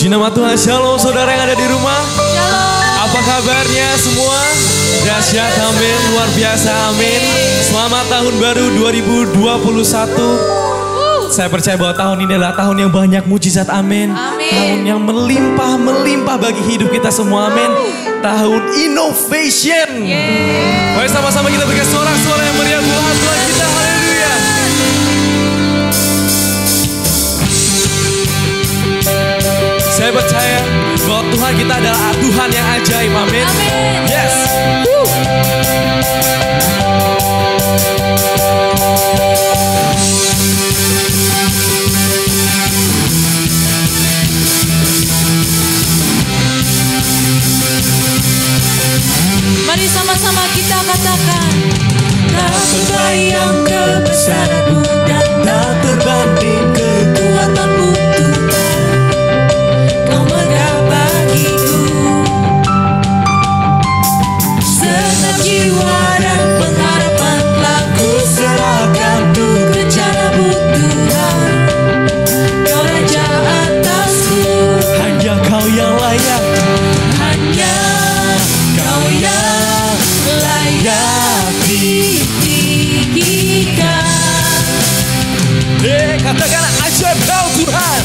Puji nama Tuhan. Shalom saudara yang ada di rumah. Shalom. Apa kabarnya semua? Dahsyat, amin. Luar biasa, amin. Selamat tahun baru 2021. Saya percaya bahwa tahun ini adalah tahun yang banyak mujizat, amin. Tahun yang melimpah bagi hidup kita semua, amin. Tahun innovation. Mari sama-sama kita berikan suara-suara yang meriah buat Tuhan kita, haleluya. Saya percaya bahwa Tuhan kita adalah Tuhan yang ajaib, amin. Yes. Mari sama-sama kita katakan, tak terbayang kebesaran-Mu dan tak terbanding kekuatan-Mu Tuhan. Kau megah bagiku, segenap jiwa dan pengharapan telah ku serahkan untuk rencana-Mu Tuhan. Kau Raja atasku, Hanya Kau yang layak, hanya Kau yang layak ditinggikan. katakan ajaib Kau Tuhan.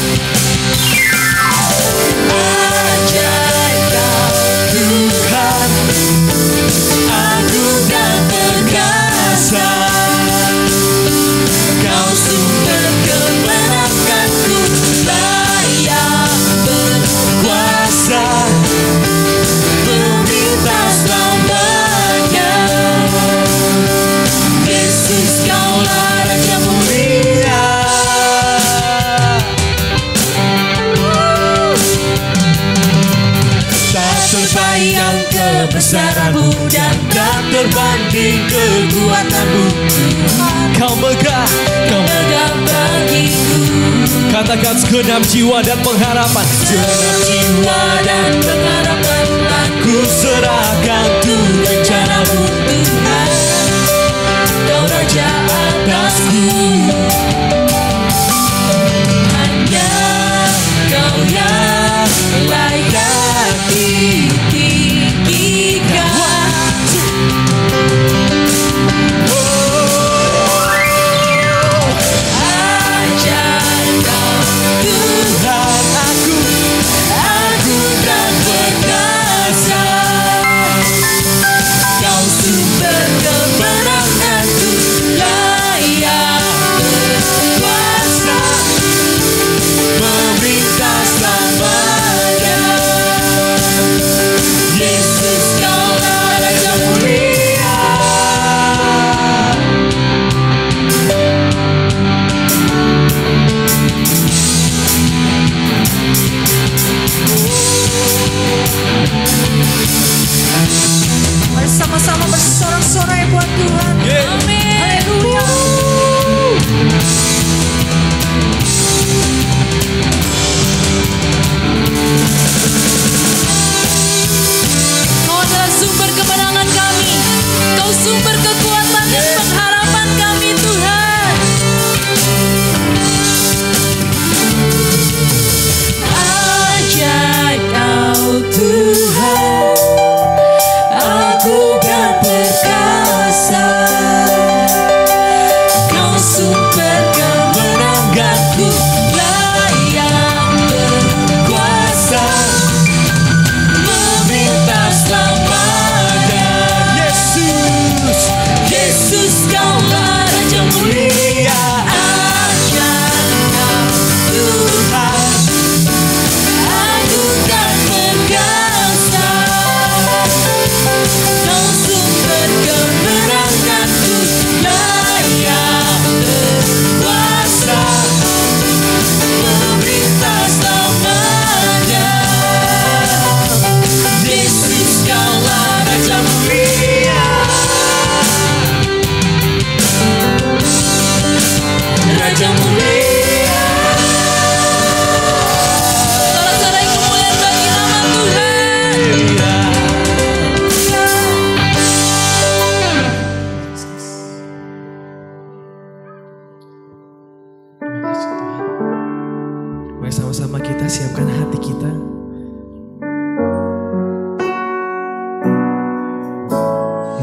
Ajaib Kau Tuhan, agung dan perkasa. Kau sumber kemenanganku, layak berkuasa, pemerintah selamanya. Yesus, Kaulah Raja mulia. Tak terbayang kebesaran-Mu dan tak terbanding kekuatan-Mu Tuhan. Kau megah, Kau Megah bagiku, katakan segenap jiwa dan pengharapan. segenap jiwa dan pengharapan telah ku serahkan untuk rencana-Mu Tuhan. Kau Raja atasku, hanya Kau yang layak ditinggikan. Ajaib Kau Tuhan, agung dan perkasa.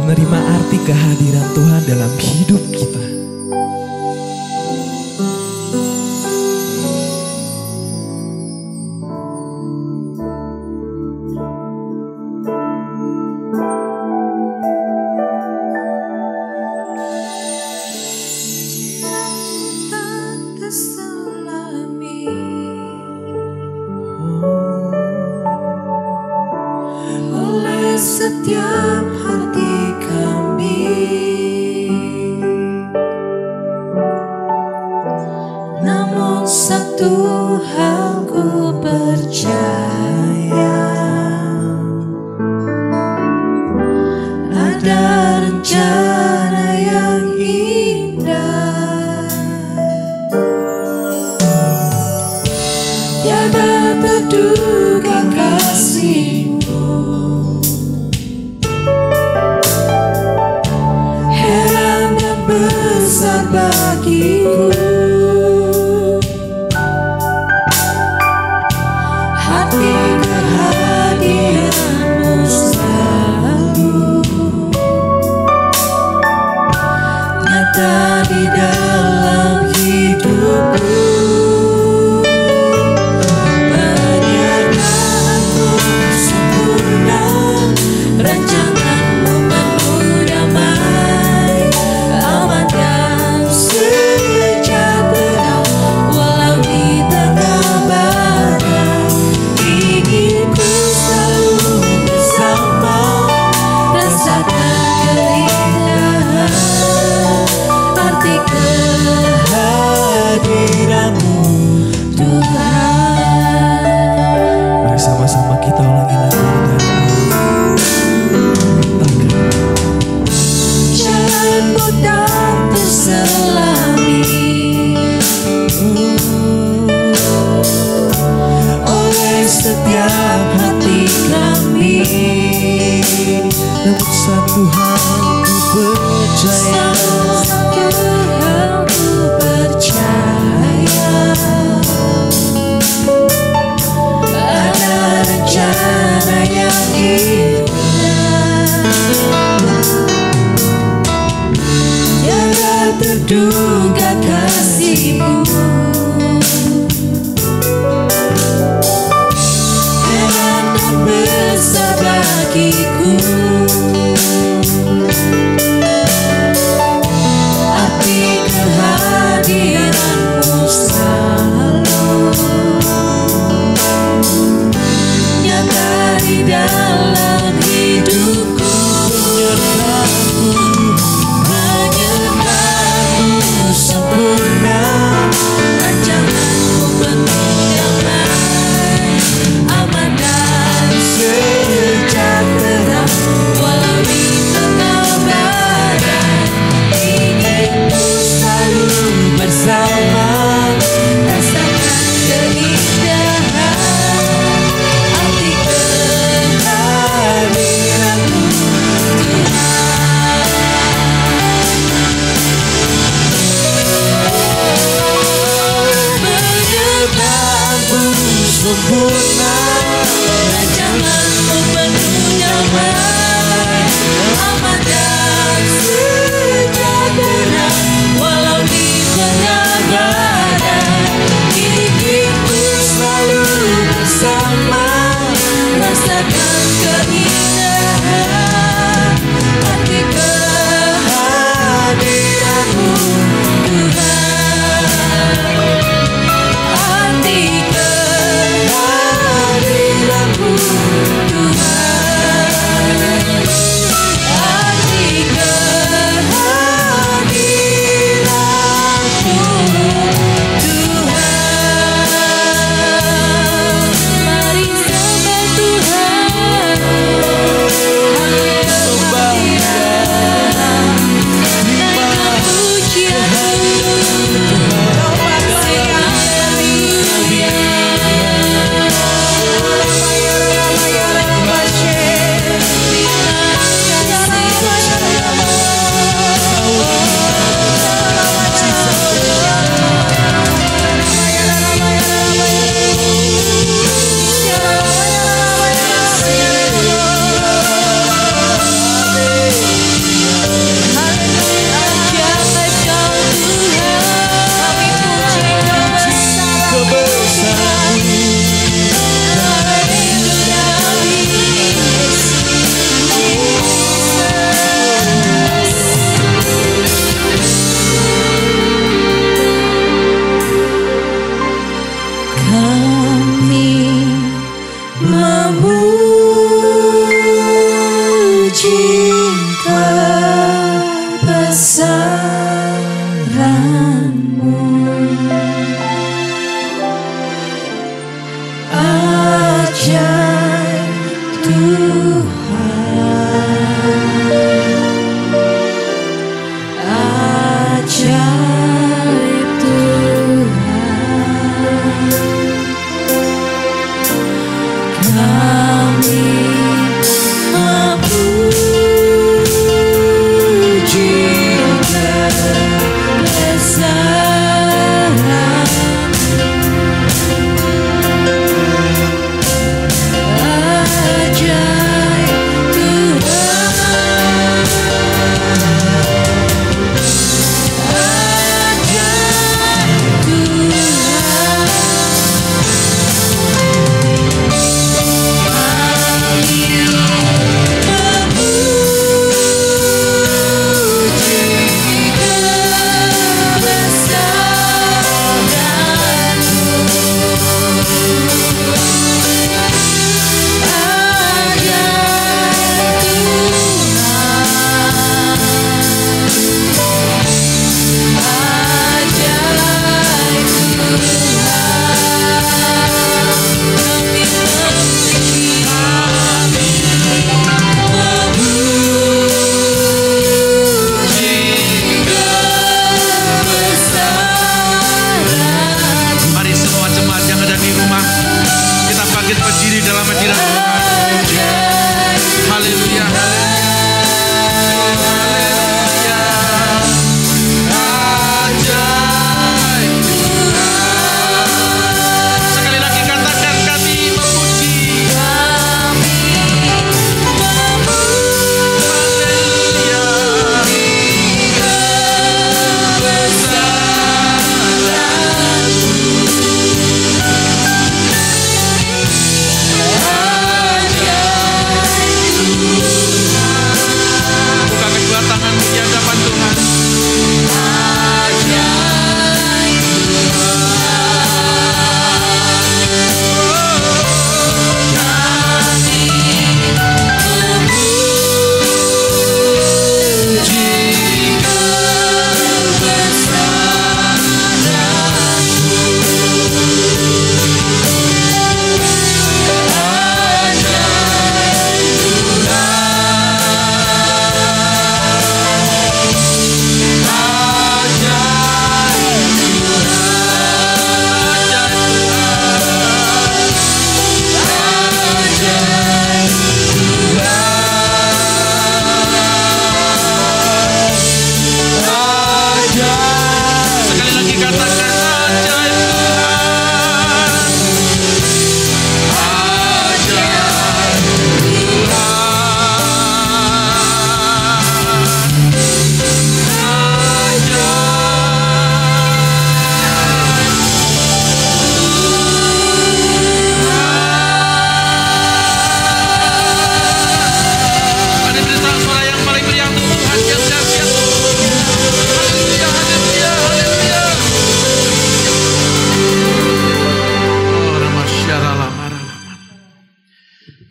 menerima arti kehadiran Tuhan dalam hidup kita. Setiap hati kami, namun satu hal ku percaya, ada rencana yang indah, tiada terduga kasih-Mu. Besar bagiku, hati kehadiran-Mu selalu nyata di dalam hidupku. Penyertaan-Mu sempurna, rancangan-Mu penuh damai, aman dan sejahtera walau di tengah badai. Ingin ku selalu bersama, rasakan keindahan arti kehadiran-Mu Tuhan. Mari sama-sama kita ulangi lagu ini dalam Jalan-Mu tak terselami oleh setiap hati kami, namun satu hal ku percaya, satu hal ku percaya, ada rencana yang indah, tiada terduga kasih-Mu. Heran dan besar bagiku, arti kehadiran-Mu selalu nyata di dalam hidupku. Penyertaan-Mu sempurna, rancangan-Mu penuh damai, aman dan sejahtera walau di tengah badai. kebesaran-Mu. Ajaib Tuhan, ajaib Tuhan, kami memuji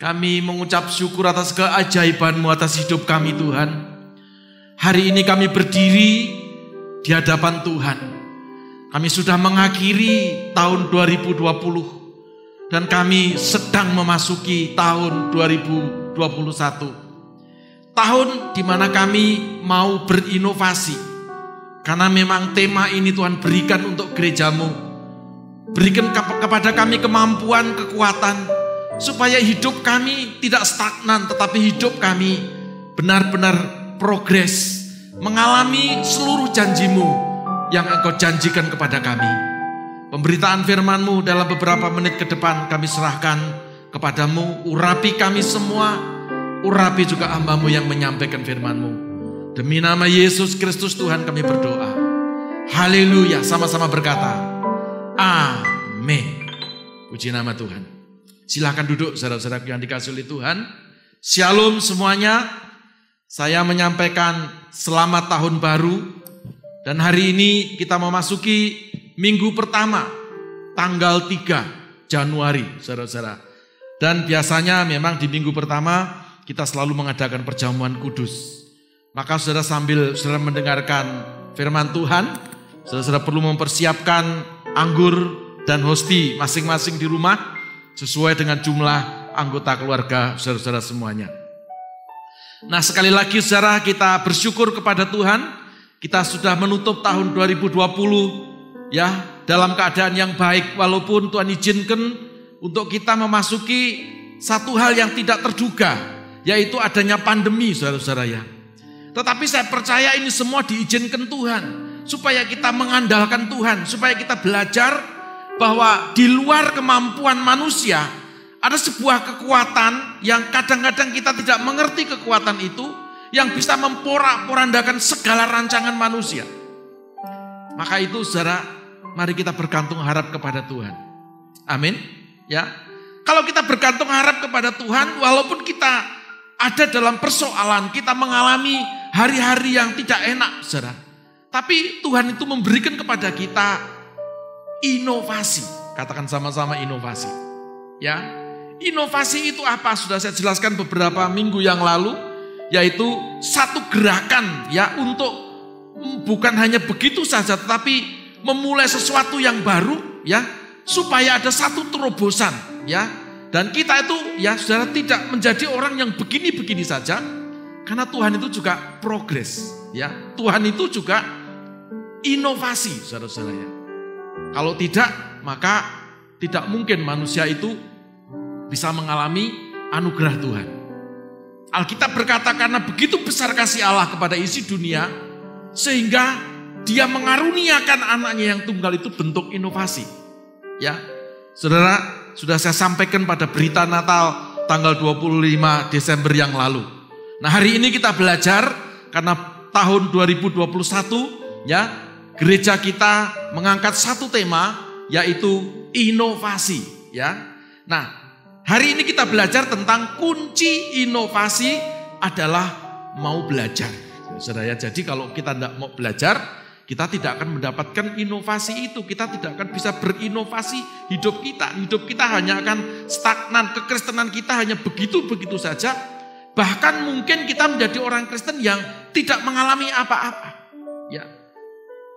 Kami mengucap syukur atas keajaiban-Mu atas hidup kami Tuhan. Hari ini kami berdiri di hadapan Tuhan. Kami sudah mengakhiri tahun 2020 dan kami sedang memasuki tahun 2021. Tahun di mana kami mau berinovasi. Karena memang tema ini Tuhan berikan untuk gereja-Mu. Berikan kepada kami kemampuan, kekuatan, supaya hidup kami tidak stagnan, tetapi hidup kami benar-benar progres, mengalami seluruh janji-Mu yang Engkau janjikan kepada kami. Pemberitaan firman-Mu dalam beberapa menit ke depan kami serahkan kepadamu. Urapi kami semua, urapi juga hamba-Mu yang menyampaikan firman-Mu. Demi nama Yesus Kristus Tuhan kami berdoa. Haleluya, sama-sama berkata, amin. Puji nama Tuhan. Silahkan duduk saudara-saudara yang dikasihi oleh Tuhan. Shalom semuanya. Saya menyampaikan selamat tahun baru. Dan hari ini kita memasuki minggu pertama, tanggal 3 Januari saudara-saudara. Dan biasanya memang di minggu pertama kita selalu mengadakan perjamuan kudus. Maka saudara sambil saudara mendengarkan firman Tuhan, saudara perlu mempersiapkan anggur dan hosti masing-masing di rumah sesuai dengan jumlah anggota keluarga saudara-saudara semuanya. Nah, sekali lagi saudara, kita bersyukur kepada Tuhan, kita sudah menutup tahun 2020 ya dalam keadaan yang baik, walaupun Tuhan izinkan untuk kita memasuki satu hal yang tidak terduga, yaitu adanya pandemi saudara-saudara ya. Tetapi saya percaya ini semua diizinkan Tuhan, supaya kita mengandalkan Tuhan, supaya kita belajar bahwa di luar kemampuan manusia ada sebuah kekuatan yang kadang-kadang kita tidak mengerti kekuatan itu, yang bisa memporak-porandakan segala rancangan manusia. Maka itu saudara, mari kita bergantung harap kepada Tuhan. Amin. Ya. Kalau kita bergantung harap kepada Tuhan, walaupun kita ada dalam persoalan, kita mengalami hari-hari yang tidak enak, saudara. Tapi Tuhan itu memberikan kepada kita inovasi. Katakan sama-sama inovasi. Ya. Inovasi itu apa? Sudah saya jelaskan beberapa minggu yang lalu, yaitu satu gerakan ya untuk bukan hanya begitu saja, tetapi memulai sesuatu yang baru ya, supaya ada satu terobosan ya. Dan kita itu ya saudara tidak menjadi orang yang begini-begini saja, karena Tuhan itu juga progres ya. Tuhan itu juga inovasi saudara-saudara ya. Kalau tidak, maka tidak mungkin manusia itu bisa mengalami anugerah Tuhan. Alkitab berkata karena begitu besar kasih Allah kepada isi dunia, sehingga dia mengaruniakan anaknya yang tunggal, itu bentuk inovasi. Ya, saudara, sudah saya sampaikan pada berita Natal tanggal 25 Desember yang lalu. Nah, hari ini kita belajar karena tahun 2021 ya, gereja kita mengangkat satu tema, yaitu inovasi ya. Nah, hari ini kita belajar tentang kunci inovasi adalah mau belajar. Saudara, jadi kalau kita tidak mau belajar, kita tidak akan mendapatkan inovasi itu. Kita tidak akan bisa berinovasi hidup kita. Hidup kita hanya akan stagnan. Kekristenan kita hanya begitu-begitu saja. Bahkan mungkin kita menjadi orang Kristen yang tidak mengalami apa-apa. Ya.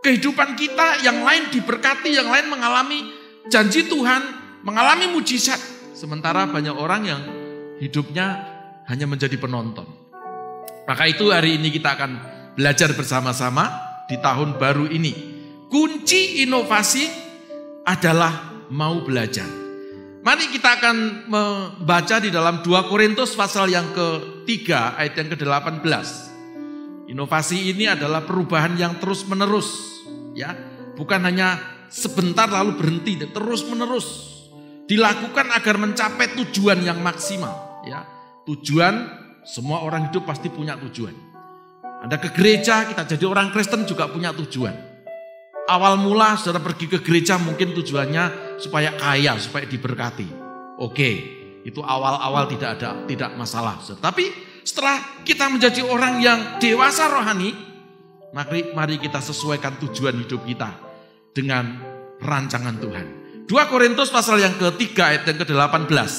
Kehidupan kita yang lain diberkati, yang lain mengalami janji Tuhan, mengalami mujizat. Sementara banyak orang yang hidupnya hanya menjadi penonton. Maka itu hari ini kita akan belajar bersama-sama di tahun baru ini. Kunci inovasi adalah mau belajar. Mari kita akan membaca di dalam 2 Korintus pasal yang ke-3 ayat yang ke-18. Inovasi ini adalah perubahan yang terus-menerus, ya. Bukan hanya sebentar lalu berhenti, terus menerus dilakukan agar mencapai tujuan yang maksimal, ya. Tujuan, semua orang hidup pasti punya tujuan. Anda ke gereja, kita jadi orang Kristen juga punya tujuan. Awal mula saudara pergi ke gereja mungkin tujuannya supaya kaya, supaya diberkati. Oke, itu awal-awal tidak masalah. Tapi setelah kita menjadi orang yang dewasa rohani, mari kita sesuaikan tujuan hidup kita dengan rancangan Tuhan. 2 Korintus pasal yang ke-3 ayat yang ke-18.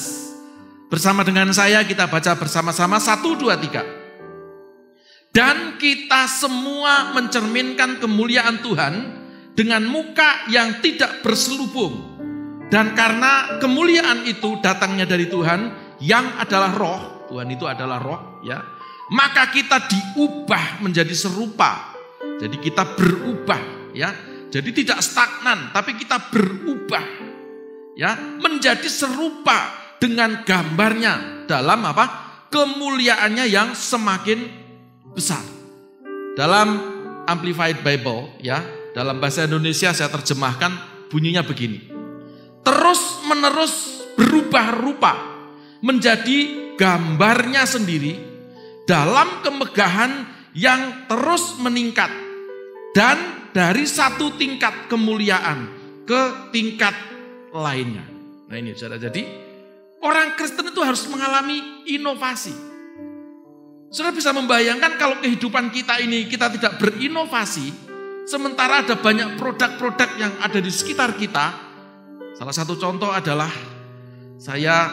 Bersama dengan saya kita baca bersama-sama 1, 2, 3. Dan kita semua mencerminkan kemuliaan Tuhan dengan muka yang tidak berselubung. Dan karena kemuliaan itu datangnya dari Tuhan yang adalah roh, Tuhan itu adalah roh ya, maka kita diubah menjadi serupa. Jadi kita berubah ya. Jadi tidak stagnan, tapi kita berubah ya, menjadi serupa dengan gambarnya dalam apa? Kemuliaannya yang semakin besar. Dalam Amplified Bible ya, dalam bahasa Indonesia saya terjemahkan bunyinya begini. Terus menerus berubah rupa menjadi gambarnya sendiri dalam kemegahan yang terus meningkat, dan dari satu tingkat kemuliaan ke tingkat lainnya. Nah ini saudara, jadi orang Kristen itu harus mengalami inovasi. Saudara bisa membayangkan kalau kehidupan kita ini kita tidak berinovasi, sementara ada banyak produk-produk yang ada di sekitar kita. Salah satu contoh adalah saya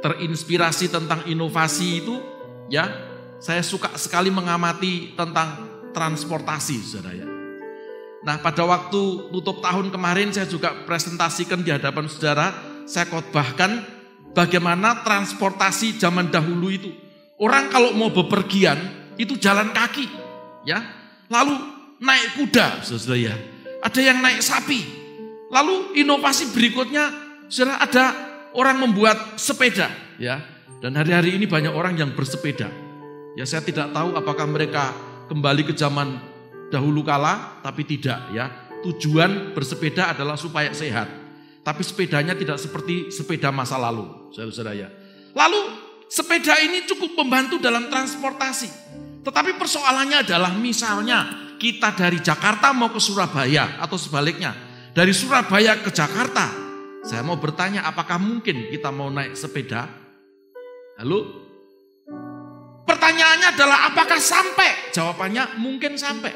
terinspirasi tentang inovasi itu, ya, saya suka sekali mengamati tentang transportasi, saudara ya. Nah, pada waktu tutup tahun kemarin saya juga presentasikan di hadapan saudara, saya khotbahkan bagaimana transportasi zaman dahulu itu. Orang kalau mau bepergian itu jalan kaki, ya. Lalu naik kuda, saudara ya. Ada yang naik sapi. Lalu inovasi berikutnya, saudara, ada orang membuat sepeda, ya. Dan hari-hari ini banyak orang yang bersepeda. Ya, saya tidak tahu apakah mereka kembali ke zaman dahulu kala, tapi tidak, ya. Tujuan bersepeda adalah supaya sehat. Tapi sepedanya tidak seperti sepeda masa lalu, saudara-saudara ya. Lalu sepeda ini cukup membantu dalam transportasi. Tetapi persoalannya adalah misalnya kita dari Jakarta mau ke Surabaya atau sebaliknya. Dari Surabaya ke Jakarta. Saya mau bertanya, apakah mungkin kita mau naik sepeda? Halo? Pertanyaannya adalah apakah sampai? Jawabannya mungkin sampai.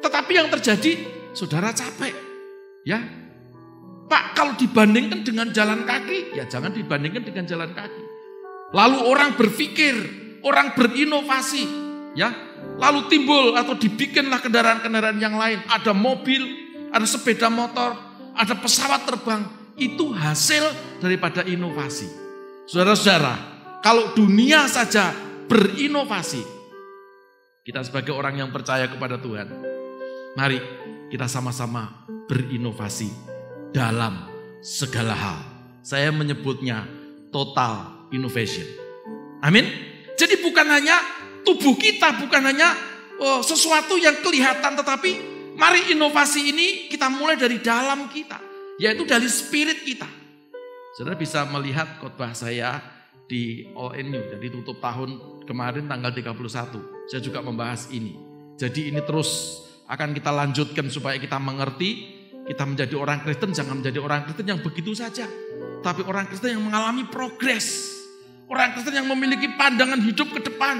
Tetapi yang terjadi, saudara capek. Ya, Pak, kalau dibandingkan dengan jalan kaki, ya jangan dibandingkan dengan jalan kaki. Lalu orang berpikir, orang berinovasi, ya. Lalu timbul atau dibikinlah kendaraan-kendaraan yang lain. Ada mobil, ada sepeda motor, ada pesawat terbang. Itu hasil daripada inovasi. Saudara-saudara, kalau dunia saja berinovasi, kita sebagai orang yang percaya kepada Tuhan, mari kita sama-sama berinovasi dalam segala hal. Saya menyebutnya total innovation. Amin. Jadi bukan hanya tubuh kita, bukan hanya sesuatu yang kelihatan, tetapi mari inovasi ini kita mulai dari dalam kita, yaitu dari spirit kita. Saudara bisa melihat khotbah saya di All In New, jadi tutup tahun kemarin tanggal 31. Saya juga membahas ini. Jadi ini terus akan kita lanjutkan supaya kita mengerti, kita menjadi orang Kristen, jangan menjadi orang Kristen yang begitu saja. Tapi orang Kristen yang mengalami progres. Orang Kristen yang memiliki pandangan hidup ke depan.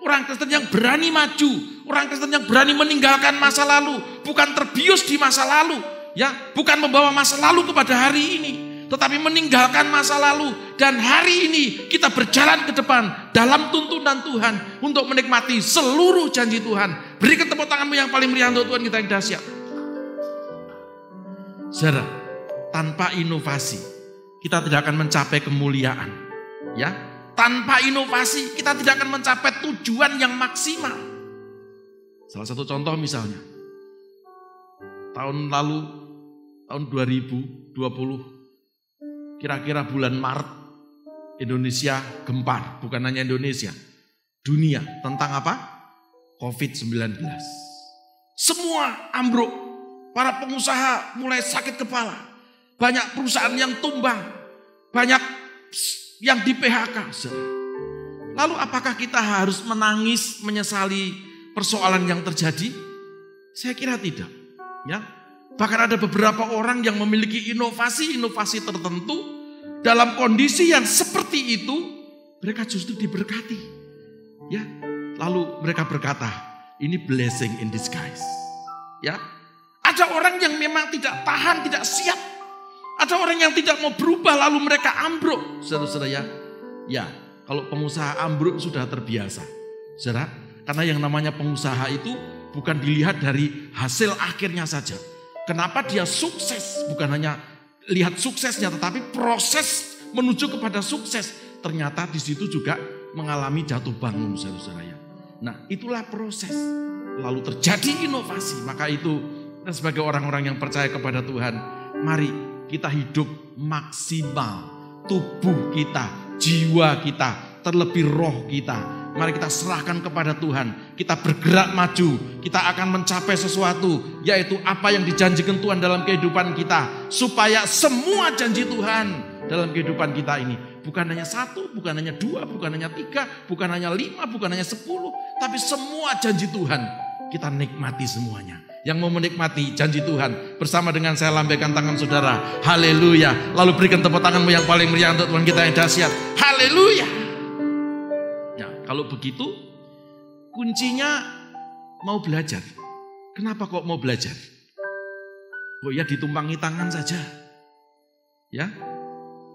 Orang Kristen yang berani maju. Orang Kristen yang berani meninggalkan masa lalu. Bukan terbius di masa lalu. Ya, bukan membawa masa lalu kepada hari ini. Tetapi meninggalkan masa lalu. Dan hari ini kita berjalan ke depan dalam tuntunan Tuhan untuk menikmati seluruh janji Tuhan. Berikan tepuk tanganmu yang paling meriah untuk Tuhan kita yang dahsyat. Saudara, tanpa inovasi kita tidak akan mencapai kemuliaan. Ya, tanpa inovasi kita tidak akan mencapai tujuan yang maksimal. Salah satu contoh misalnya, tahun lalu, tahun 2020, kira-kira bulan Maret, Indonesia gempar. Bukan hanya Indonesia, dunia. Tentang apa? COVID-19. Semua ambruk. Para pengusaha mulai sakit kepala. Banyak perusahaan yang tumbang. Banyak yang di PHK. Lalu apakah kita harus menangis, menyesali persoalan yang terjadi? Saya kira tidak. Ya. Bahkan ada beberapa orang yang memiliki inovasi-inovasi tertentu. Dalam kondisi yang seperti itu, mereka justru diberkati. Ya, lalu mereka berkata, ini blessing in disguise. Ya, ada orang yang memang tidak tahan, tidak siap. Ada orang yang tidak mau berubah, lalu mereka ambruk. Saudara-saudara ya, ya, kalau pengusaha ambruk sudah terbiasa. Saudara, karena yang namanya pengusaha itu bukan dilihat dari hasil akhirnya saja. Kenapa dia sukses? Bukan hanya lihat suksesnya, tetapi proses menuju kepada sukses. Ternyata di situ juga mengalami jatuh bangun, saudara-saudara. Nah, itulah proses. Lalu terjadi inovasi. Maka itu kita sebagai orang-orang yang percaya kepada Tuhan, mari kita hidup maksimal. Tubuh kita, jiwa kita, terlebih roh kita. Mari kita serahkan kepada Tuhan. Kita bergerak maju. Kita akan mencapai sesuatu. Yaitu apa yang dijanjikan Tuhan dalam kehidupan kita. Supaya semua janji Tuhan dalam kehidupan kita ini. Bukan hanya 1, bukan hanya 2, bukan hanya 3, bukan hanya 5, bukan hanya 10. Tapi semua janji Tuhan kita nikmati semuanya. Yang mau menikmati janji Tuhan bersama dengan saya lambaikan tangan saudara. Haleluya. Lalu berikan tepuk tanganmu yang paling meriah untuk Tuhan kita yang dahsyat. Haleluya. Kalau begitu, kuncinya mau belajar. Kenapa kok mau belajar? Oh ya ditumpangi tangan saja. Ya.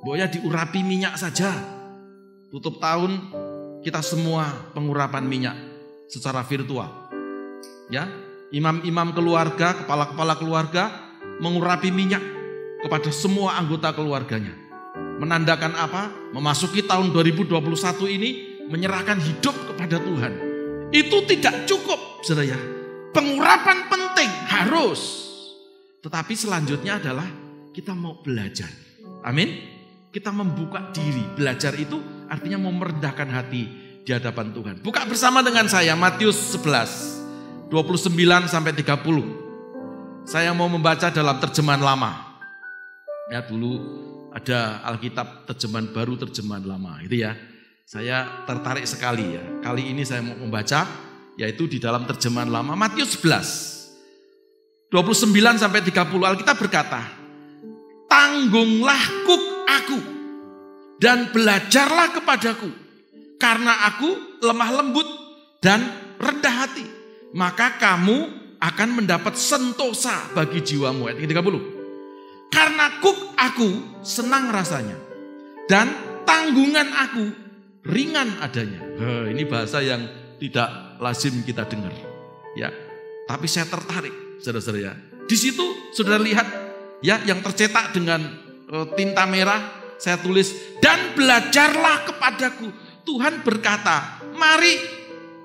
Oh ya diurapi minyak saja. tutup tahun kita semua pengurapan minyak secara virtual. Ya, imam-imam keluarga, kepala-kepala keluarga mengurapi minyak kepada semua anggota keluarganya. Menandakan apa? Memasuki tahun 2021 ini menyerahkan hidup kepada Tuhan. Itu tidak cukup, saudara ya. Pengurapan penting, harus. Tetapi selanjutnya adalah kita mau belajar. Amin. Kita membuka diri. Belajar itu artinya mau merendahkan hati di hadapan Tuhan. Buka bersama dengan saya Matius 11, 29 sampai 30. Saya mau membaca dalam terjemahan lama. Ya, dulu ada Alkitab terjemahan baru, terjemahan lama, itu ya. Saya tertarik sekali ya. Kali ini saya mau membaca yaitu di dalam terjemahan lama Matius 11 29 sampai 30. Alkitab berkata, "Tanggunglah kuk aku dan belajarlah kepadaku, karena aku lemah lembut dan rendah hati, maka kamu akan mendapat sentosa bagi jiwamu." Ayat 30. "Karena kuk aku senang rasanya dan tanggungan aku ringan adanya." Ini bahasa yang tidak lazim kita dengar, ya. Tapi saya tertarik, saudara-saudara ya. Di situ saudara lihat, ya, yang tercetak dengan tinta merah. Saya tulis, "Dan belajarlah kepadaku." Tuhan berkata, "Mari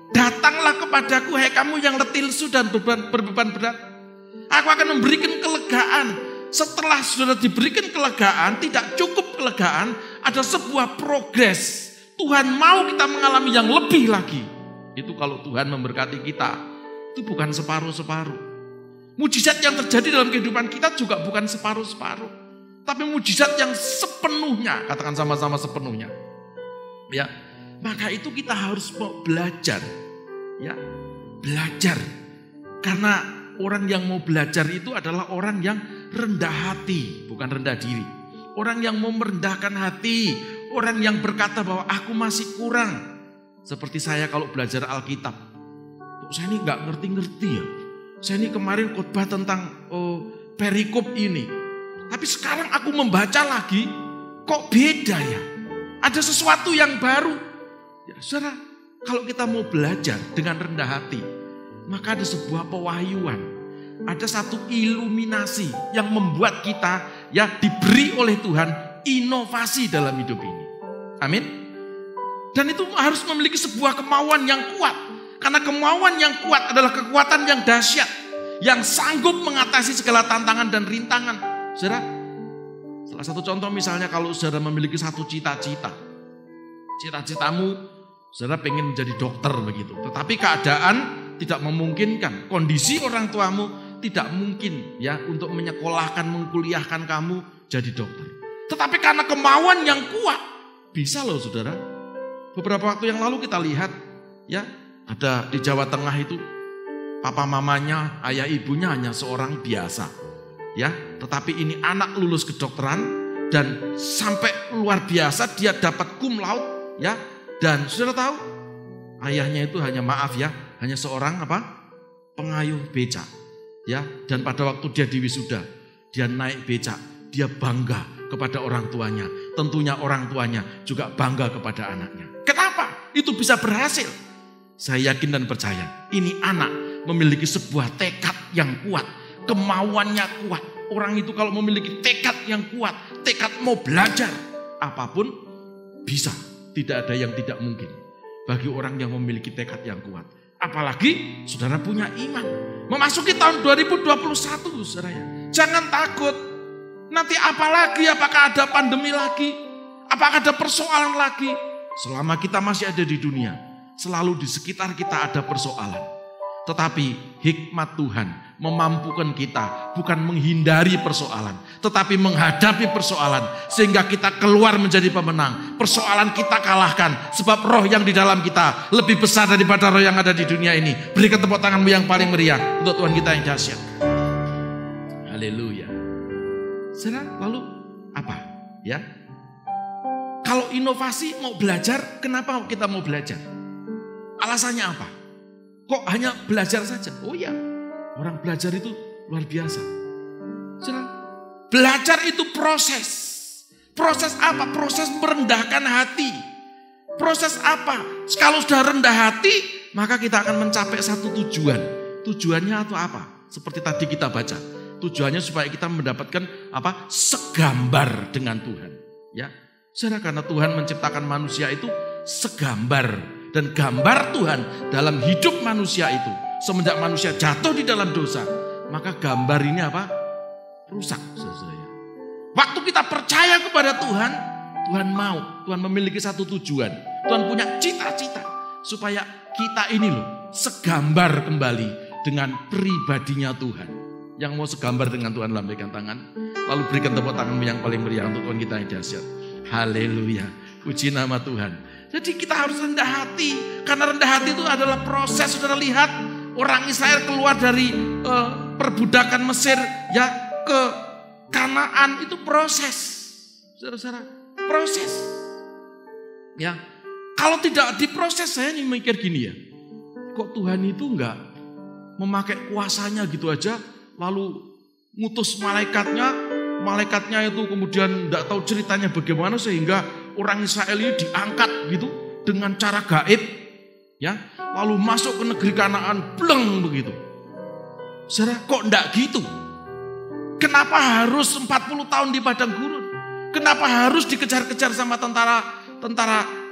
datanglah kepadaku, hai kamu yang letih lesu dan berbeban berat. Aku akan memberikan kelegaan." Setelah saudara diberikan kelegaan, tidak cukup kelegaan, ada sebuah progres. Tuhan mau kita mengalami yang lebih lagi. Itu kalau Tuhan memberkati kita, itu bukan separuh-separuh. Mujizat yang terjadi dalam kehidupan kita juga bukan separuh-separuh, tapi mujizat yang sepenuhnya. Katakan sama-sama, sepenuhnya. Ya, maka itu kita harus belajar. Ya, belajar. Karena orang yang mau belajar itu adalah orang yang rendah hati, bukan rendah diri. Orang yang mau merendahkan hati, orang yang berkata bahwa aku masih kurang. Seperti saya kalau belajar Alkitab, saya ini nggak ngerti-ngerti ya. Saya ini kemarin khotbah tentang perikop ini, tapi sekarang aku membaca lagi, kok beda ya? Ada sesuatu yang baru. Ya, saudara, kalau kita mau belajar dengan rendah hati, maka ada sebuah pewahyuan. Ada satu iluminasi yang membuat kita ya diberi oleh Tuhan inovasi dalam hidup ini. Amin. Dan itu harus memiliki sebuah kemauan yang kuat. Karena kemauan yang kuat adalah kekuatan yang dahsyat, yang sanggup mengatasi segala tantangan dan rintangan. Saudara, salah satu contoh misalnya kalau saudara memiliki satu cita-cita. Cita-citamu, saudara pengen menjadi dokter begitu. Tetapi keadaan tidak memungkinkan. Kondisi orang tuamu tidak mungkin ya untuk menyekolahkan, mengkuliahkan kamu jadi dokter. Tetapi karena kemauan yang kuat, bisa loh saudara. Beberapa waktu yang lalu kita lihat ya, ada di Jawa Tengah itu papa mamanya, ayah ibunya hanya seorang biasa. Ya, tetapi ini anak lulus kedokteran dan sampai luar biasa dia dapat cum laude ya. Dan saudara tahu, ayahnya itu hanya hanya seorang pengayuh becak. Ya, dan pada waktu dia di wisuda, dia naik becak, dia bangga kepada orang tuanya. Tentunya orang tuanya juga bangga kepada anaknya. Kenapa? Itu bisa berhasil. Saya yakin dan percaya, ini anak memiliki sebuah tekad yang kuat, kemauannya kuat. Orang itu kalau memiliki tekad yang kuat, tekad mau belajar, apapun bisa. Tidak ada yang tidak mungkin bagi orang yang memiliki tekad yang kuat. Apalagi saudara punya iman. Memasuki tahun 2021 saudara ya. Jangan takut. Nanti apalagi, apakah ada pandemi lagi? Apakah ada persoalan lagi? Selama kita masih ada di dunia, selalu di sekitar kita ada persoalan. Tetapi hikmat Tuhan memampukan kita bukan menghindari persoalan, tetapi menghadapi persoalan sehingga kita keluar menjadi pemenang. Persoalan kita kalahkan sebab roh yang di dalam kita lebih besar daripada roh yang ada di dunia ini. Berikan tepuk tanganmu yang paling meriah untuk Tuhan kita yang dahsyat. Haleluya. Saudara, lalu apa? Ya. Kalau inovasi mau belajar, kenapa kita mau belajar? Alasannya apa? Kok hanya belajar saja? Oh iya, orang belajar itu luar biasa. Saudara, belajar itu proses. Proses apa? Proses merendahkan hati. Proses apa? Kalau sudah rendah hati, maka kita akan mencapai satu tujuan. Tujuannya atau apa? Seperti tadi kita baca. Tujuannya supaya kita mendapatkan apa? Segambar dengan Tuhan. Ya, saudara, karena Tuhan menciptakan manusia itu segambar, dan gambar Tuhan dalam hidup manusia itu semenjak manusia jatuh di dalam dosa, maka gambar ini apa? Rusak, saudara. Waktu kita percaya kepada Tuhan, Tuhan mau, Tuhan memiliki satu tujuan. Tuhan punya cita-cita supaya kita ini loh segambar kembali dengan pribadinya Tuhan. Yang mau segambar dengan Tuhan, lambaikan tangan, lalu berikan tepuk tanganmu yang paling meriah untuk Tuhan kita yang dahsyat. Haleluya, puji nama Tuhan. Jadi kita harus rendah hati, karena rendah hati itu adalah proses. Saudara lihat orang Israel keluar dari perbudakan Mesir ya ke Kanaan, itu proses. Saudara-saudara, proses. Ya, kalau tidak diproses, saya mikir gini ya, kok Tuhan itu enggak memakai kuasanya gitu aja, lalu ngutus malaikatnya itu kemudian enggak tahu ceritanya bagaimana sehingga orang Israel ini diangkat gitu dengan cara gaib, ya, lalu masuk ke negeri Kanaan, bleng begitu. Saudara, kok enggak gitu? Kenapa harus 40 tahun di padang gurun? Kenapa harus dikejar-kejar sama tentara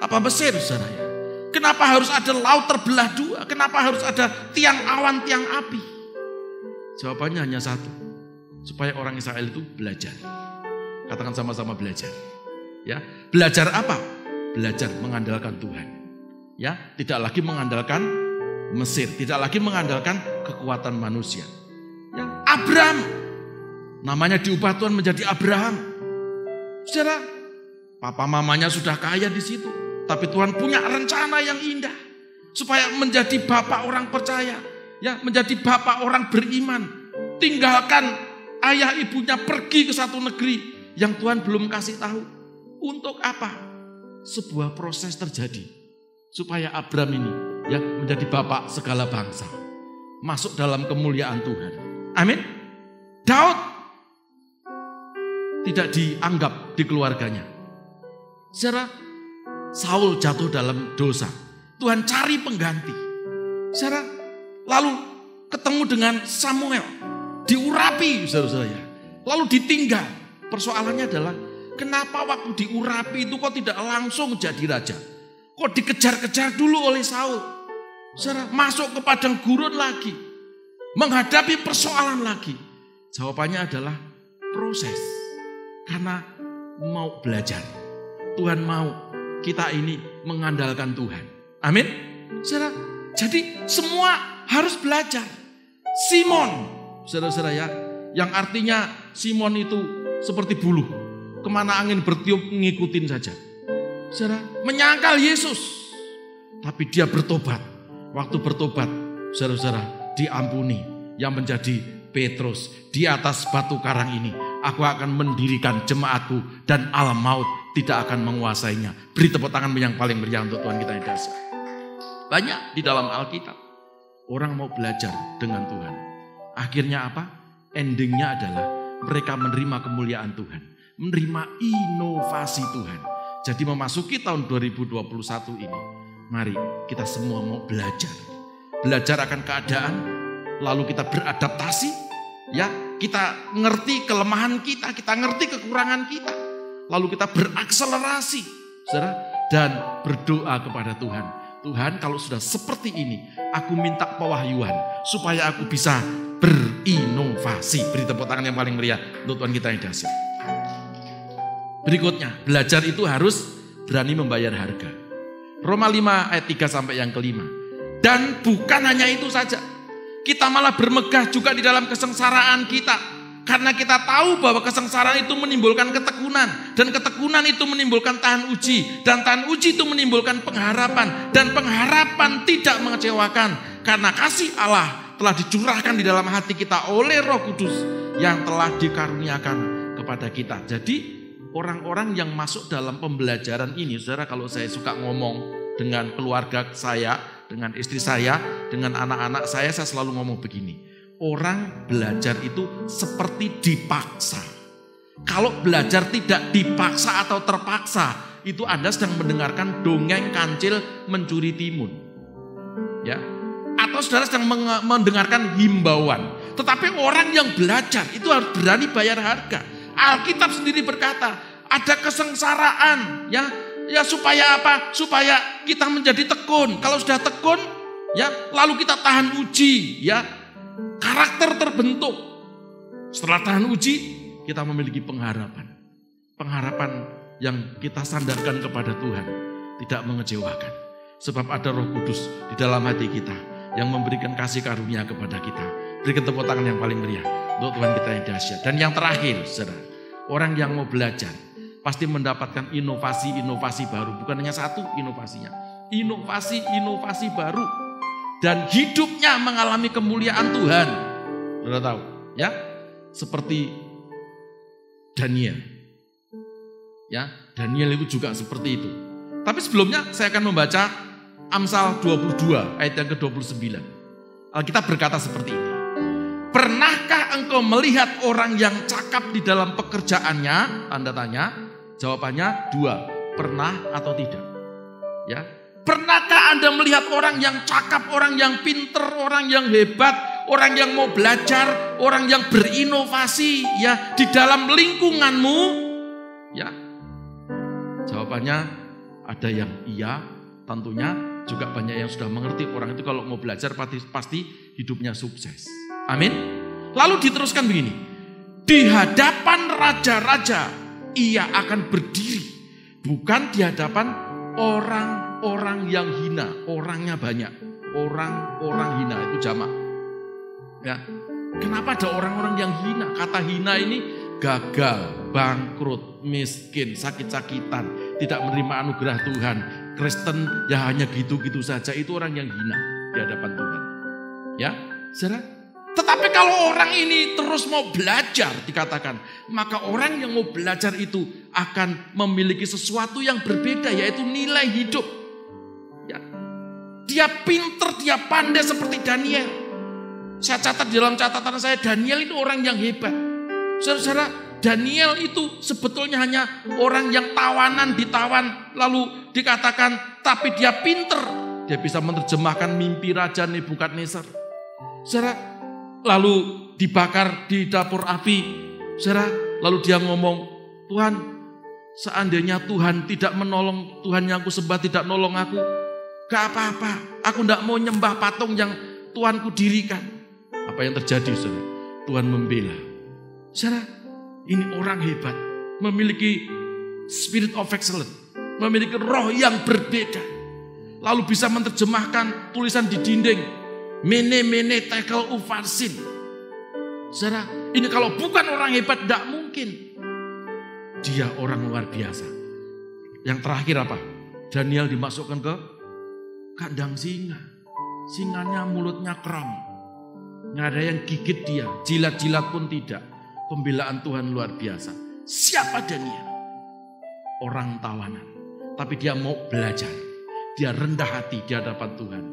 apa Mesir, saudara ya? Kenapa harus ada laut terbelah dua? Kenapa harus ada tiang awan, tiang api? Jawabannya hanya satu. Supaya orang Israel itu belajar. Katakan sama-sama belajar. Ya, belajar apa? Belajar mengandalkan Tuhan. Ya, tidak lagi mengandalkan Mesir, tidak lagi mengandalkan kekuatan manusia. Ya, Abraham namanya diubah Tuhan menjadi Abraham. Saudara, papa mamanya sudah kaya di situ, tapi Tuhan punya rencana yang indah supaya menjadi bapak orang percaya, ya, menjadi bapak orang beriman. Tinggalkan ayah ibunya pergi ke satu negeri yang Tuhan belum kasih tahu. Untuk apa? Sebuah proses terjadi supaya Abraham ini ya menjadi bapak segala bangsa, masuk dalam kemuliaan Tuhan. Amin. Daud tidak dianggap di keluarganya. Saudara, Saul jatuh dalam dosa. Tuhan cari pengganti. Saudara, lalu ketemu dengan Samuel, diurapi, saudara-saudara. Lalu ditinggal. Persoalannya adalah kenapa waktu diurapi itu kok tidak langsung jadi raja? Kok dikejar-kejar dulu oleh Saul? Saudara, masuk ke padang gurun lagi, menghadapi persoalan lagi. Jawabannya adalah proses. Karena mau belajar. Tuhan mau kita ini mengandalkan Tuhan. Amin. Saudara, jadi semua harus belajar. Simon, saudara-saudara ya, yang artinya Simon itu seperti buluh, kemana angin bertiup ngikutin saja. Saudara, menyangkal Yesus, tapi dia bertobat. Waktu bertobat, saudara-saudara, diampuni. Yang menjadi Petrus, di atas batu karang ini aku akan mendirikan jemaatku dan alam maut tidak akan menguasainya. Beri tepuk tangan yang paling meriah untuk Tuhan kita yang dahsyat. Banyak di dalam Alkitab orang mau belajar dengan Tuhan. Akhirnya apa? Endingnya adalah mereka menerima kemuliaan Tuhan, menerima inovasi Tuhan. Jadi memasuki tahun 2021 ini, mari kita semua mau belajar. Belajar akan keadaan, lalu kita beradaptasi, ya, kita ngerti kelemahan kita ngerti kekurangan kita, lalu kita berakselerasi, saudara, dan berdoa kepada Tuhan. Tuhan, kalau sudah seperti ini, aku minta pewahyuan supaya aku bisa berinovasi. Beri tepuk tangan yang paling meriah untuk Tuhan kita yang dahsyat. Berikutnya, belajar itu harus berani membayar harga. Roma 5 ayat 3 sampai yang kelima. Dan bukan hanya itu saja, kita malah bermegah juga di dalam kesengsaraan kita. Karena kita tahu bahwa kesengsaraan itu menimbulkan ketekunan. Dan ketekunan itu menimbulkan tahan uji. Dan tahan uji itu menimbulkan pengharapan. Dan pengharapan tidak mengecewakan. Karena kasih Allah telah dicurahkan di dalam hati kita oleh Roh Kudus yang telah dikaruniakan kepada kita. Jadi orang-orang yang masuk dalam pembelajaran ini, saudara, kalau saya suka ngomong dengan keluarga saya, dengan istri saya, dengan anak-anak saya selalu ngomong begini. Orang belajar itu seperti dipaksa. Kalau belajar tidak dipaksa atau terpaksa, itu Anda sedang mendengarkan dongeng kancil mencuri timun. Ya. Atau saudara sedang mendengarkan himbauan. Tetapi orang yang belajar itu harus berani bayar harga. Alkitab sendiri berkata, ada kesengsaraan, ya supaya apa? Supaya kita menjadi tekun. Kalau sudah tekun, ya lalu kita tahan uji, ya karakter terbentuk. Setelah tahan uji, kita memiliki pengharapan. Pengharapan yang kita sandarkan kepada Tuhan, tidak mengecewakan. Sebab ada Roh Kudus di dalam hati kita yang memberikan kasih karunia kepada kita. Berikan tepuk tangan yang paling meriah untuk Tuhan kita yang dahsyat. Dan yang terakhir, saudara, orang yang mau belajar pasti mendapatkan inovasi-inovasi baru. Bukan hanya satu inovasinya, inovasi-inovasi baru. Dan hidupnya mengalami kemuliaan Tuhan. Sudah tahu, ya? Seperti Daniel. Ya, Daniel itu juga seperti itu. Tapi sebelumnya saya akan membaca Amsal 22 ayat yang ke-29. Alkitab berkata seperti ini. Pernahkah engkau melihat orang yang cakap di dalam pekerjaannya? Tanda tanya. Jawabannya 2. Pernah atau tidak? Ya. Pernahkah Anda melihat orang yang cakap, orang yang pinter, orang yang hebat, orang yang mau belajar, orang yang berinovasi ya di dalam lingkunganmu? Ya. Jawabannya ada yang iya, tentunya juga banyak yang sudah mengerti orang itu kalau mau belajar pasti hidupnya sukses. Amin. Lalu diteruskan begini. Di hadapan raja-raja ia akan berdiri. Bukan di hadapan orang-orang yang hina. Orangnya banyak. Orang-orang hina itu jamak. Ya. Kenapa ada orang-orang yang hina? Kata hina ini gagal, bangkrut, miskin, sakit-sakitan, tidak menerima anugerah Tuhan. Kristen ya hanya gitu-gitu saja, itu orang yang hina di hadapan Tuhan. Ya, saudara. Tetapi kalau orang ini terus mau belajar dikatakan, maka orang yang mau belajar itu akan memiliki sesuatu yang berbeda, yaitu nilai hidup. Ya. Dia pinter, dia pandai seperti Daniel. Saya catat di dalam catatan saya, Daniel itu orang yang hebat. Saudara, Daniel itu sebetulnya hanya orang yang tawanan, ditawan, lalu dikatakan, tapi dia pinter. Dia bisa menerjemahkan mimpi Raja Nebukadnezar. Saudara, lalu dibakar di dapur api. Saudara, lalu dia ngomong, Tuhan, seandainya Tuhan tidak menolong, Tuhan yang aku sembah tidak nolong aku, gak apa-apa. Aku tidak mau nyembah patung yang Tuhanku dirikan. Apa yang terjadi, saudara? Tuhan membela. Saudara, ini orang hebat, memiliki spirit of excellence, memiliki roh yang berbeda. Lalu bisa menerjemahkan tulisan di dinding, mene tekel ufarsin. Saudara, ini kalau bukan orang hebat, tidak mungkin. Dia orang luar biasa. Yang terakhir apa? Daniel dimasukkan ke kandang singa. Singanya mulutnya kram. Nggak ada yang gigit dia, jilat-jilat pun tidak. Pembelaan Tuhan luar biasa. Siapa Daniel? Orang tawanan. Tapi dia mau belajar. Dia rendah hati di hadapan Tuhan.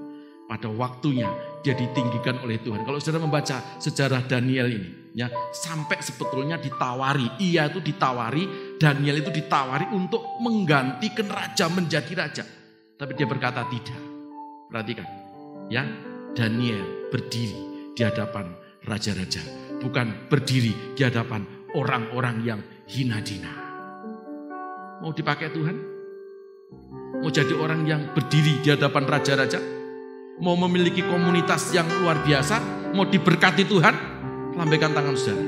Pada waktunya dia ditinggikan oleh Tuhan. Kalau saudara membaca sejarah Daniel ini, ya, sampai sebetulnya ditawari. Ia itu ditawari, Daniel itu ditawari untuk menggantikan raja, menjadi raja. Tapi dia berkata tidak. Perhatikan. Ya, Daniel berdiri di hadapan raja-raja. Bukan berdiri di hadapan orang-orang yang hina-dina. Mau dipakai Tuhan? Mau jadi orang yang berdiri di hadapan raja-raja? Mau memiliki komunitas yang luar biasa? Mau diberkati Tuhan? Lambaikan tangan saudara.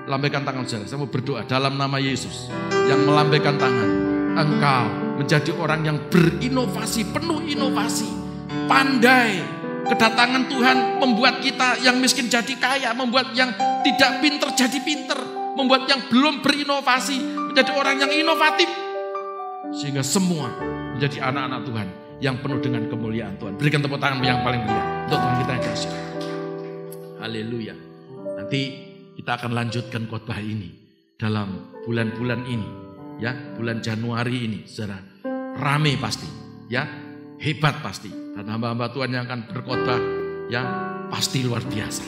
Lambaikan tangan saudara. Saya mau berdoa dalam nama Yesus. Yang melambaikan tangan. Engkau menjadi orang yang berinovasi, penuh inovasi. Pandai. Kedatangan Tuhan membuat kita yang miskin jadi kaya, membuat yang tidak pinter jadi pinter, membuat yang belum berinovasi menjadi orang yang inovatif. Sehingga semua menjadi anak-anak Tuhan yang penuh dengan kemuliaan Tuhan. Berikan tepuk tangan yang paling meriah untuk Tuhan kita yang dahsyat. Haleluya. Nanti kita akan lanjutkan khotbah ini dalam bulan-bulan ini, ya, bulan Januari ini, saudara. Rame pasti, ya, hebat pasti. Dan hamba-hamba Tuhan yang akan berkhotbah yang pasti luar biasa.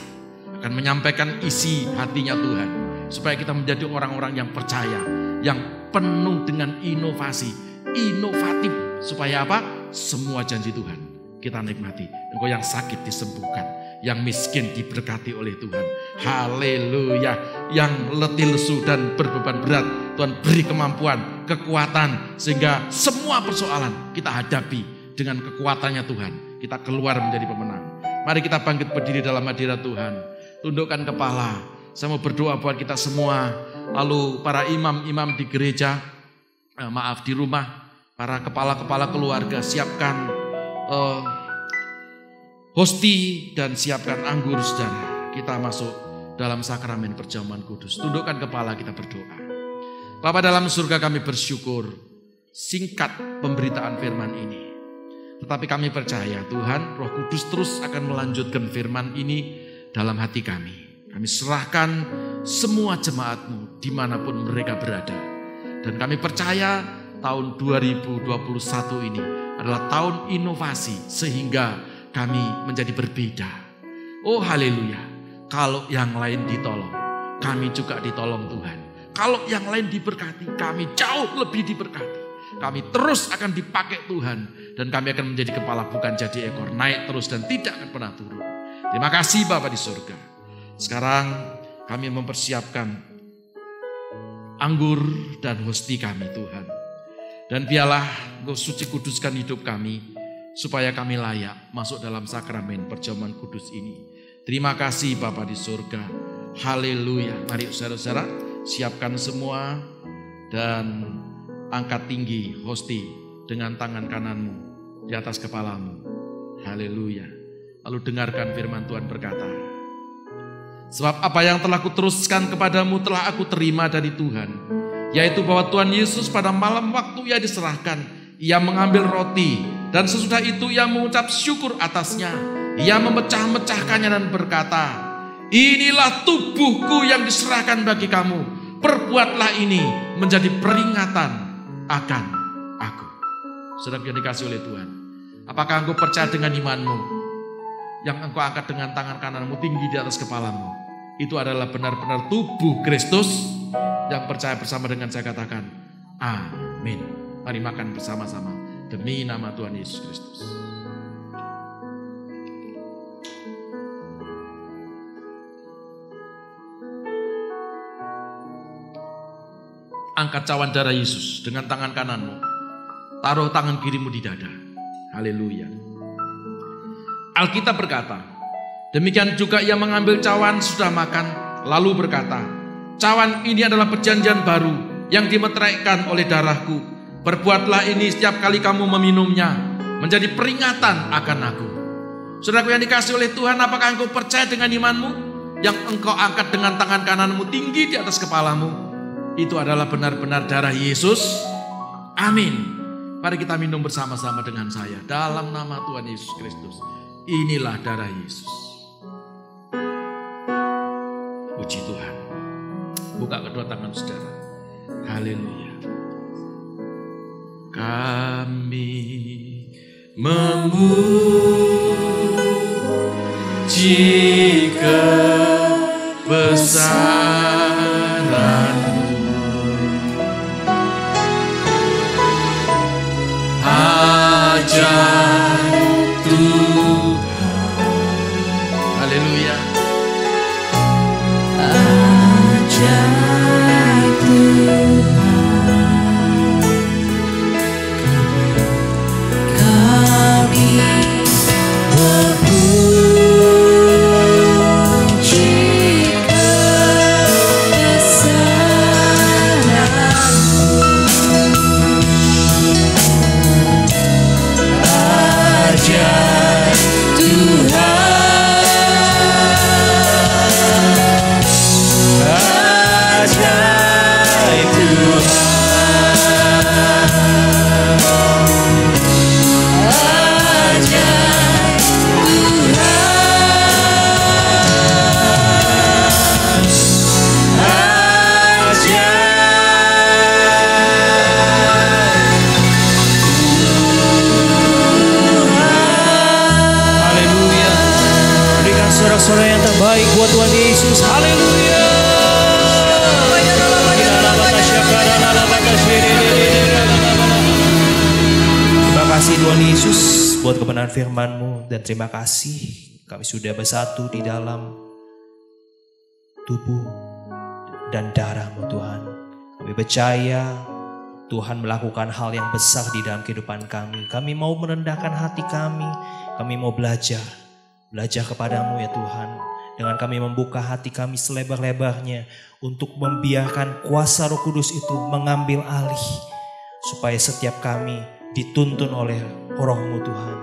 Akan menyampaikan isi hatinya Tuhan. Supaya kita menjadi orang-orang yang percaya. Yang penuh dengan inovasi. inovatif. Supaya apa? Semua janji Tuhan kita nikmati. Engkau yang sakit disembuhkan, yang miskin diberkati oleh Tuhan. Haleluya. Yang letih lesu dan berbeban berat, Tuhan beri kemampuan, kekuatan, sehingga semua persoalan kita hadapi dengan kekuatannya Tuhan. Kita keluar menjadi pemenang. Mari kita bangkit berdiri dalam hadirat Tuhan. Tundukkan kepala. Saya mau berdoa buat kita semua. Lalu para imam-imam di gereja, di rumah, para kepala-kepala keluarga, siapkan hosti dan siapkan anggur, saudara. Kita masuk dalam sakramen perjamuan kudus. Tundukkan kepala, kita berdoa. Bapa dalam surga, kami bersyukur singkat pemberitaan firman ini. Tetapi kami percaya Tuhan, Roh Kudus terus akan melanjutkan firman ini dalam hati kami. Kami serahkan semua jemaat-Mu dimanapun mereka berada. Dan kami percaya tahun 2021 ini adalah tahun inovasi sehingga kami menjadi berbeda. Oh haleluya. Kalau yang lain ditolong, kami juga ditolong Tuhan. Kalau yang lain diberkati, kami jauh lebih diberkati. Kami terus akan dipakai Tuhan. Dan kami akan menjadi kepala bukan jadi ekor. Naik terus dan tidak akan pernah turun. Terima kasih Bapa di surga. Sekarang kami mempersiapkan anggur dan hosti kami Tuhan. Dan biarlah Engkau suci kuduskan hidup kami. Supaya kami layak masuk dalam sakramen perjamuan kudus ini. Terima kasih Bapa di surga. Haleluya. Mari saudara-saudara siapkan semua. Dan angkat tinggi hosti dengan tangan kananmu di atas kepalamu. Haleluya. Lalu dengarkan firman Tuhan berkata, sebab apa yang telah kuteruskan kepadamu telah aku terima dari Tuhan, yaitu bahwa Tuhan Yesus pada malam waktu Ia diserahkan, Ia mengambil roti, dan sesudah itu Ia mengucap syukur atasnya. Ia memecah-mecahkannya dan berkata, inilah tubuhku yang diserahkan bagi kamu. Perbuatlah ini menjadi peringatan akan aku. Saudara yang dikasih oleh Tuhan, apakah engkau percaya dengan imanmu? Yang engkau angkat dengan tangan kananmu tinggi di atas kepalamu, itu adalah benar-benar tubuh Kristus. Yang percaya bersama dengan saya katakan, amin. Mari makan bersama-sama demi nama Tuhan Yesus Kristus. Angkat cawan darah Yesus dengan tangan kananmu. Taruh tangan kirimu di dada. Haleluya. Alkitab berkata, demikian juga Ia mengambil cawan sudah makan, lalu berkata, cawan ini adalah perjanjian baru yang dimeteraikan oleh darahku. Berbuatlah ini setiap kali kamu meminumnya, menjadi peringatan akan aku. Saudaraku yang dikasih oleh Tuhan, apakah engkau percaya dengan imanmu? Yang engkau angkat dengan tangan kananmu tinggi di atas kepalamu, itu adalah benar-benar darah Yesus. Amin. Mari kita minum bersama-sama dengan saya. Dalam nama Tuhan Yesus Kristus. Inilah darah Yesus. Puji Tuhan. Buka kedua tangan saudara. Haleluya. Kami memuji kebesaran. Ajaib Tuhan. Haleluya. Ajaib Tuhan. Kami memuji sorak-sorai yang terbaik buat Tuhan Yesus. Haleluya. kasih Tuhan Yesus buat kebenaran firman-Mu, dan terima kasih kami sudah bersatu di dalam tubuh dan darah-Mu Tuhan. Kami percaya Tuhan melakukan hal yang besar di dalam kehidupan kami. Kami mau merendahkan hati kami. Kami mau belajar kepadamu ya Tuhan. Dengan kami membuka hati kami selebar-lebarnya untuk membiarkan kuasa Roh Kudus itu mengambil alih. Supaya setiap kami dituntun oleh Roh-Mu Tuhan.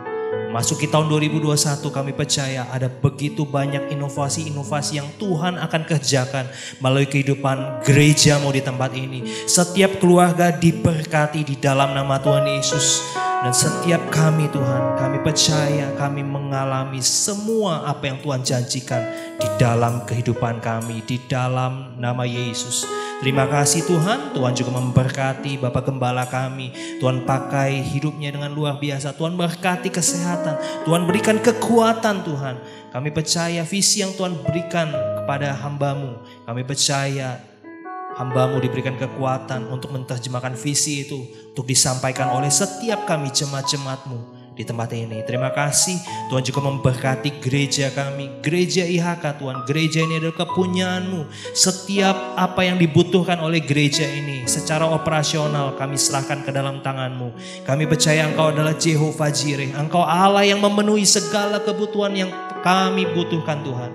Masuki tahun 2021 kami percaya ada begitu banyak inovasi-inovasi yang Tuhan akan kerjakan melalui kehidupan gereja-Mu di tempat ini. Setiap keluarga diberkati di dalam nama Tuhan Yesus. Dan setiap kami Tuhan, kami percaya kami mengalami semua apa yang Tuhan janjikan di dalam kehidupan kami, di dalam nama Yesus. Terima kasih Tuhan, Tuhan juga memberkati Bapak Gembala kami. Tuhan pakai hidupnya dengan luar biasa. Tuhan berkati kesehatan, Tuhan berikan kekuatan Tuhan. Kami percaya visi yang Tuhan berikan kepada hamba-Mu. Kami percaya hamba-Mu diberikan kekuatan untuk menerjemahkan visi itu untuk disampaikan oleh setiap kami jemaat-jemaat-Mu di tempat ini. Terima kasih Tuhan juga memberkati gereja kami, gereja IHK Tuhan. Gereja ini adalah kepunyaan-Mu. Setiap apa yang dibutuhkan oleh gereja ini secara operasional kami serahkan ke dalam tangan-Mu. Kami percaya Engkau adalah Jehovah Jireh. Engkau Allah yang memenuhi segala kebutuhan yang kami butuhkan Tuhan.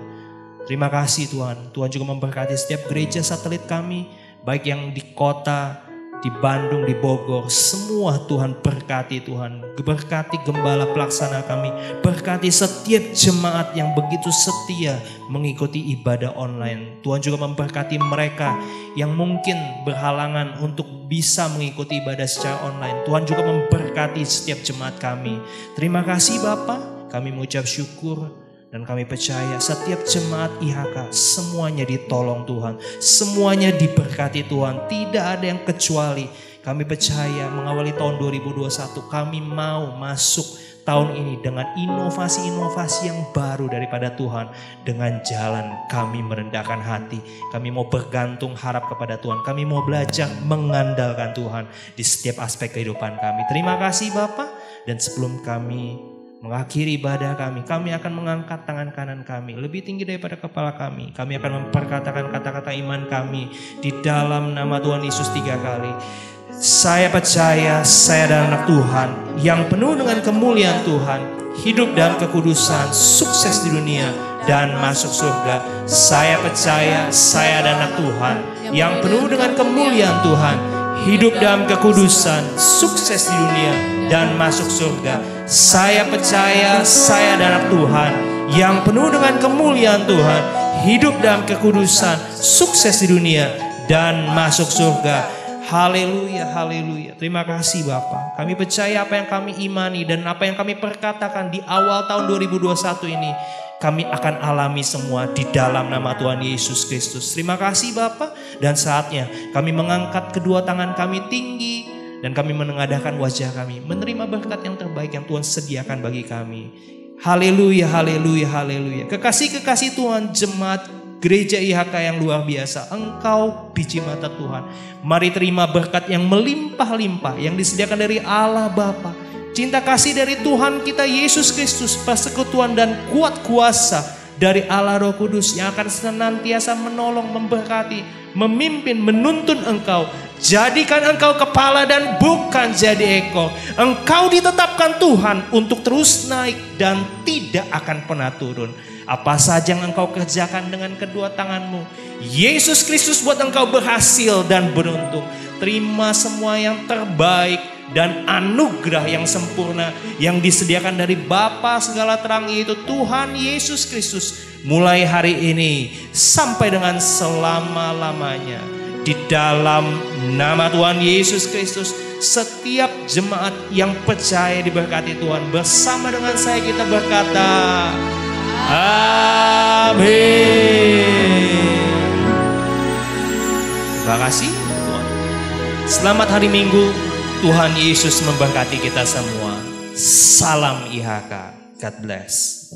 Terima kasih Tuhan. Tuhan juga memberkati setiap gereja satelit kami, baik yang di kota, di Bandung, di Bogor. Semua Tuhan berkati Tuhan. Berkati gembala pelaksana kami. Berkati setiap jemaat yang begitu setia mengikuti ibadah online. Tuhan juga memberkati mereka yang mungkin berhalangan untuk bisa mengikuti ibadah secara online. Tuhan juga memberkati setiap jemaat kami. Terima kasih Bapa. Kami mengucap syukur. Dan kami percaya setiap jemaat IHK semuanya ditolong Tuhan. Semuanya diberkati Tuhan. Tidak ada yang kecuali. Kami percaya mengawali tahun 2021 kami mau masuk tahun ini dengan inovasi-inovasi yang baru daripada Tuhan. Dengan jalan kami merendahkan hati. Kami mau bergantung harap kepada Tuhan. Kami mau belajar mengandalkan Tuhan di setiap aspek kehidupan kami. Terima kasih Bapak. Dan sebelum kami mengakhiri ibadah kami akan mengangkat tangan kanan kami lebih tinggi daripada kepala kami. Kami akan memperkatakan kata-kata iman kami di dalam nama Tuhan Yesus 3 kali. Saya percaya saya adalah anak Tuhan yang penuh dengan kemuliaan Tuhan, hidup dalam kekudusan, sukses di dunia dan masuk surga. Saya percaya saya adalah anak Tuhan yang penuh dengan kemuliaan Tuhan, hidup dalam kekudusan, sukses di dunia dan masuk surga. Saya percaya saya adalah anak Tuhan yang penuh dengan kemuliaan Tuhan, hidup dalam kekudusan, sukses di dunia dan masuk surga. Haleluya, haleluya. Terima kasih Bapa. Kami percaya apa yang kami imani dan apa yang kami perkatakan di awal tahun 2021 ini kami akan alami semua di dalam nama Tuhan Yesus Kristus. Terima kasih Bapa. Dan saatnya kami mengangkat kedua tangan kami tinggi dan kami menengadahkan wajah kami menerima berkat yang terbaik yang Tuhan sediakan bagi kami. Haleluya, haleluya, haleluya. Kekasih-kekasih Tuhan, jemaat gereja IHK yang luar biasa. Engkau biji mata Tuhan. Mari terima berkat yang melimpah-limpah yang disediakan dari Allah Bapa. Cinta kasih dari Tuhan kita Yesus Kristus, persekutuan dan kuat kuasa dari Allah Roh Kudus yang akan senantiasa menolong, memberkati, memimpin, menuntun engkau. Jadikan engkau kepala dan bukan jadi ekor. Engkau ditetapkan Tuhan untuk terus naik dan tidak akan pernah turun. Apa saja yang engkau kerjakan dengan kedua tanganmu, Yesus Kristus buat engkau berhasil dan beruntung. Terima semua yang terbaik dan anugerah yang sempurna yang disediakan dari Bapa segala terang, yaitu Tuhan Yesus Kristus, mulai hari ini sampai dengan selama-lamanya. Di dalam nama Tuhan Yesus Kristus, setiap jemaat yang percaya diberkati Tuhan. Bersama dengan saya kita berkata, amin. Terima kasih Tuhan. Selamat hari Minggu. Tuhan Yesus memberkati kita semua. Salam IHK. God bless.